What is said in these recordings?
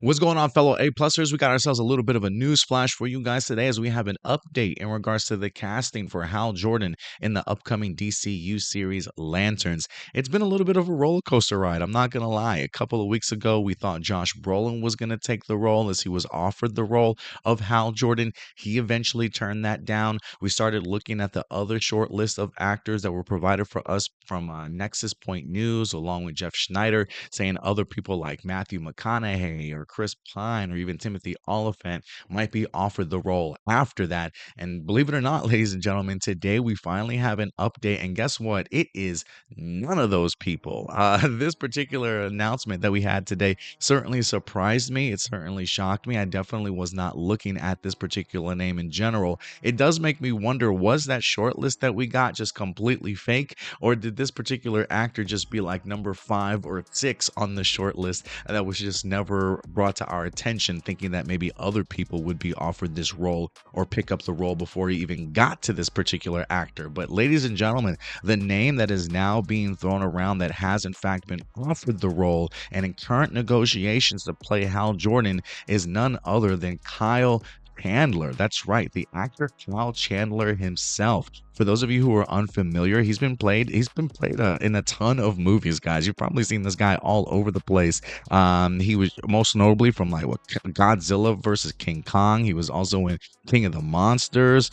What's going on, fellow A-Plusers? We got ourselves a little bit of a news flash for you guys today as we have an update in regards to the casting for Hal Jordan in the upcoming DCU series Lanterns. It's been a little bit of a roller coaster ride, I'm not going to lie. A couple of weeks ago, we thought Josh Brolin was going to take the role as he was offered the role of Hal Jordan. He eventually turned that down. We started looking at the other short list of actors that were provided for us from Nexus Point News, along with Jeff Schneider, saying other people like Matthew McConaughey or Chris Pine or even Timothy Oliphant might be offered the role after that. And believe it or not, ladies and gentlemen, today we finally have an update. And guess what? It is none of those people. This particular announcement that we had today certainly surprised me. It certainly shocked me. I definitely was not looking at this particular name in general. It does make me wonder, was that short list that we got just completely fake? Or did this particular actor just be like number 5 or 6 on the short list that was just never brought to our attention, thinking that maybe other people would be offered this role or pick up the role before he even got to this particular actor? But ladies and gentlemen, the name that is now being thrown around that has in fact been offered the role and in current negotiations to play Hal Jordan is none other than Kyle Chandler. That's right, the actor Kyle Chandler himself. For those of you who are unfamiliar, he's been played in a ton of movies, guys. You've probably seen this guy all over the place. He was most notably from like Godzilla versus King Kong. He was also in King of the Monsters.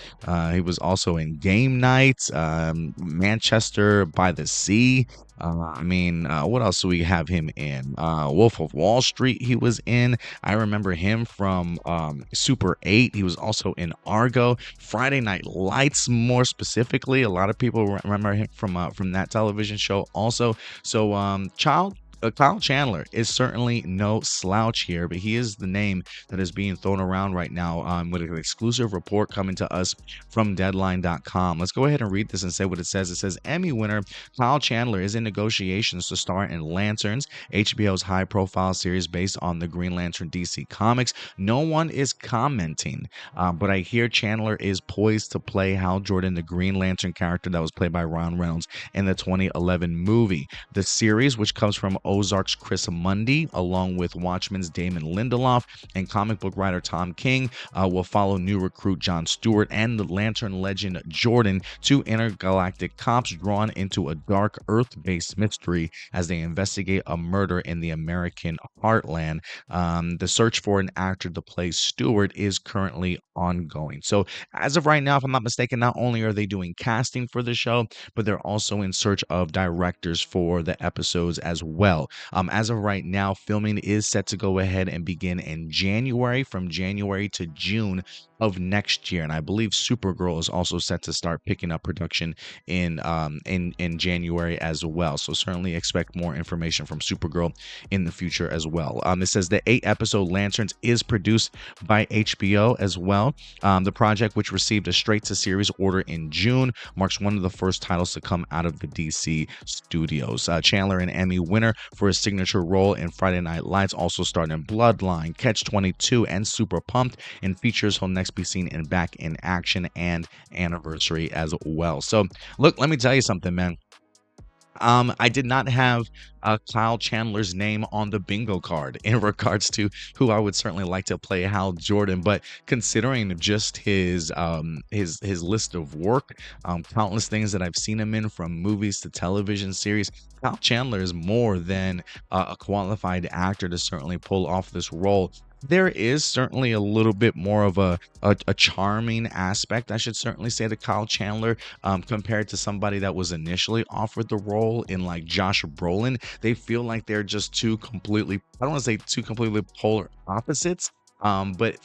He was also in Game Night, Manchester by the Sea. What else do we have him in? Wolf of Wall Street, he was in. I remember him from Super 8. He was also in Argo. Friday Night Lights, more specifically. A lot of people remember him from that television show also. So, Kyle Chandler is certainly no slouch here, but he is the name that is being thrown around right now with an exclusive report coming to us from Deadline.com. Let's go ahead and read this and say what it says. It says, Emmy winner Kyle Chandler is in negotiations to star in Lanterns, HBO's high-profile series based on the Green Lantern DC comics. No one is commenting, but I hear Chandler is poised to play Hal Jordan, the Green Lantern character that was played by Ryan Reynolds in the 2011 movie. The series, which comes from Ozark's Chris Mundy, along with Watchmen's Damon Lindelof and comic book writer Tom King, will follow new recruit John Stewart and the Lantern legend Jordan, two intergalactic cops drawn into a dark Earth-based mystery as they investigate a murder in the American heartland. The search for an actor to play Stewart is currently ongoing. So as of right now, if I'm not mistaken, not only are they doing casting for the show, but they're also in search of directors for the episodes as well. As of right now, filming is set to go ahead and begin in January, from January to June of next year, and I believe Supergirl is also set to start picking up production in January as well. So certainly expect more information from Supergirl in the future as well. It says the 8-episode Lanterns is produced by HBO as well. The project, which received a straight-to-series order in June, marks one of the first titles to come out of the DC studios. Chandler, an Emmy winner for his signature role in Friday Night Lights, also starred in Bloodline, Catch-22, and Super Pumped, and features he'll next be seen in Back in Action and Anniversary as well. So, look, let me tell you something, man. I did not have Kyle Chandler's name on the bingo card in regards to who I would certainly like to play Hal Jordan, but considering just his list of work, countless things that I've seen him in, from movies to television series, Kyle Chandler is more than a qualified actor to certainly pull off this role. There is certainly a little bit more of a charming aspect, I should certainly say, to Kyle Chandler compared to somebody that was initially offered the role in like Josh Brolin. They feel like they're just two completely, I don't want to say two completely polar opposites, but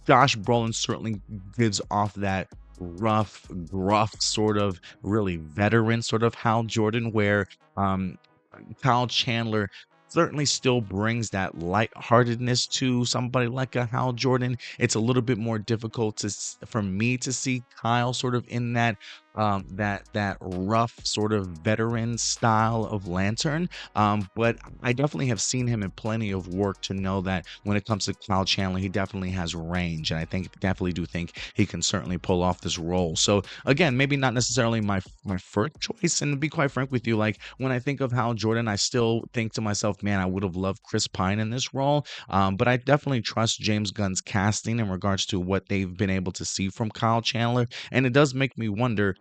Josh Brolin certainly gives off that rough, gruff, sort of really veteran sort of Hal Jordan, where Kyle Chandler certainly still brings that lightheartedness to somebody like a Hal Jordan. It's a little bit more difficult for me to see Kyle sort of in that that rough sort of veteran style of Lantern. But I definitely have seen him in plenty of work to know that when it comes to Kyle Chandler, he definitely has range, and I think definitely do think he can certainly pull off this role. So again, maybe not necessarily my first choice, and to be quite frank with you, like when I think of Hal Jordan, I still think to myself, man, I would have loved Chris Pine in this role. But I definitely trust James Gunn's casting in regards to what they've been able to see from Kyle Chandler, and it does make me wonder.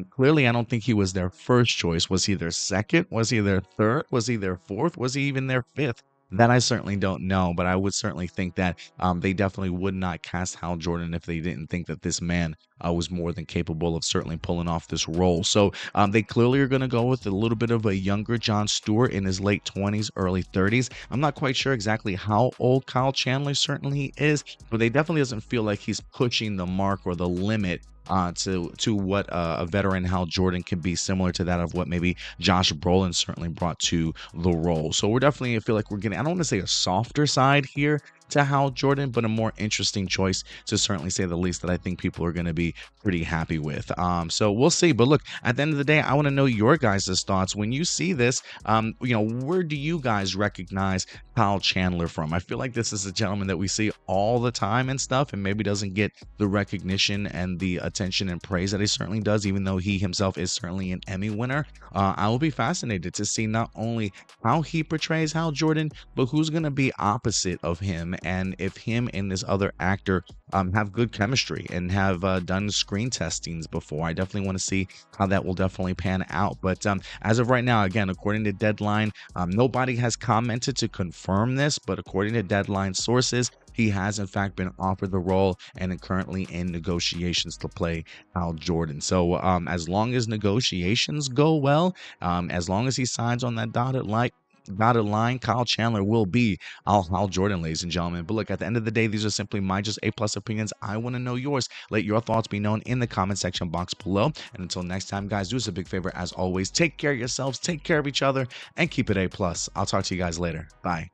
Clearly, I don't think he was their first choice. Was he their second? Was he their third? Was he their fourth? Was he even their fifth? That I certainly don't know, but I would certainly think that they definitely would not cast Hal Jordan if they didn't think that this man was more than capable of certainly pulling off this role. So they clearly are going to go with a little bit of a younger Jon Stewart in his late 20s, early 30s. I'm not quite sure exactly how old Kyle Chandler certainly is, but they definitely doesn't feel like he's pushing the mark or the limit to what a veteran Hal Jordan can be, similar to that of what maybe Josh Brolin certainly brought to the role. So we're definitely, I feel like we're getting, I don't want to say a softer side here to Hal Jordan, but a more interesting choice to certainly say the least that I think people are going to be pretty happy with. So we'll see. But look, at the end of the day, I want to know your guys' thoughts when you see this. Where do you guys recognize Kyle Chandler from? I feel like this is a gentleman that we see all the time and stuff, and maybe doesn't get the recognition and the attention and praise that he certainly does, even though he himself is certainly an Emmy winner. I will be fascinated to see not only how he portrays Hal Jordan, but who's going to be opposite of him, and if him and this other actor have good chemistry and have done screen testings before. I definitely want to see how that will definitely pan out. But as of right now, again, according to Deadline, nobody has commented to confirm this, but according to Deadline sources, he has in fact been offered the role and is currently in negotiations to play Hal Jordan. So as long as negotiations go well, as long as he signs on that dotted line, Kyle Chandler will be Hal Jordan, ladies and gentlemen. But look, at the end of the day, these are simply my just A+ opinions. I want to know yours. Let your thoughts be known in the comment section box below. And until next time, guys, do us a big favor. As always, take care of yourselves, take care of each other, and keep it A+. I'll talk to you guys later. Bye.